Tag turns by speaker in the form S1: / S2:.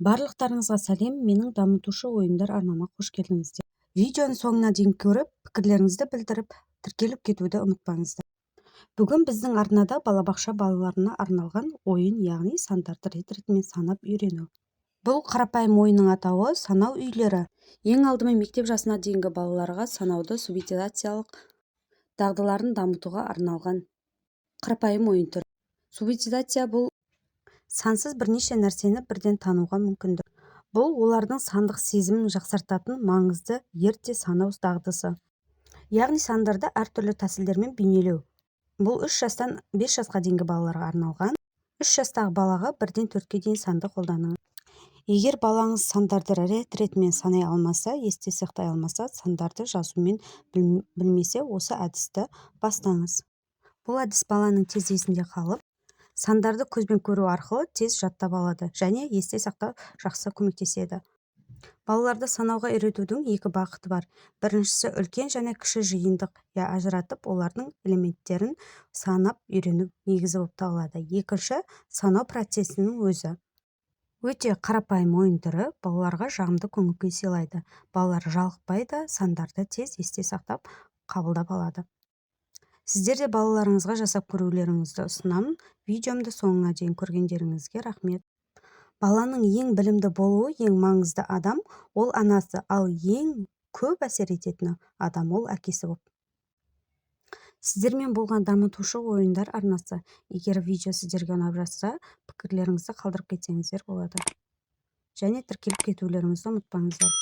S1: Барлықтарыңызға сәлем, менің дамытушы ойындар арнама қош келдіңіздер. Видеоны соңына дейін көріп, пікірлеріңізді білдіріп, тіркеліп кетуді ұмытпаңыздар. Бүгін біздің арнада балабақша балаларына арналған ойын, яғни сандарды рет-ретімен санап үйрену. Бұл қарапайым ойынның атауы санау үйлері. Ең алдымен мектеп жасына дейінгі балаларға санауды субтитрациялық дағдыларын дамытуға арналған қарапайым ойын түрі. Субтитрация бұл сансыз бірнеше нәрсені бірден тануға мүмкіндік. Бұл олардың сандық сезімін жақсартатын маңызды ерте санау дағдысы. Яғни сандарды әртүрлі тәсілдермен бейнелеу. Бұл 3 жастан 5 жасқа дейінгі балаларға арналған. 3 жастағы балаға 1-ден 4-ке дейін санды қолданыңыз. Егер балаңыз сандарды рет-ретімен санай алмаса, есте сақтай алмаса, сандарды жазумен білмесе, осы әдісті бастаңыз. Бұл әдіс баланың тез есінде қалып, сандарды көзбен көру арқылы тез жаттап алады және есте сақтау жақсы көмектеседі. Балаларды санауға үйретудің 2 бағыты бар. Біріншісі үлкен және кіші жиынтық ажыратып, олардың элементтерін санап үйрену негізі болып табылады. Екінші санау процесінің өзі. Өте қарапайым ойын түрі балаларға жағымды көңіл-күй сыйлайды. Балалар жалықпайды, сандарды тез есте сақтап, қабылдап алады. Сіздер де балаларыңызға жасап көрулеріңізді ұсынамын. Видеомды соңына дейін көргендеріңізге рахмет. Баланың ең білімді болуы ең маңызды адам ол анасы, ал ең көп әсер ететін адам ол әкесі болып. Сіздермен болған дамытушы ойындар арнасы. Егер видео сіздерге ұнап жатса, пікірлеріңізді қалдырып кетсеңіздер болады. Және тіркеліп кетулеріңізді ұмытпаңыздар.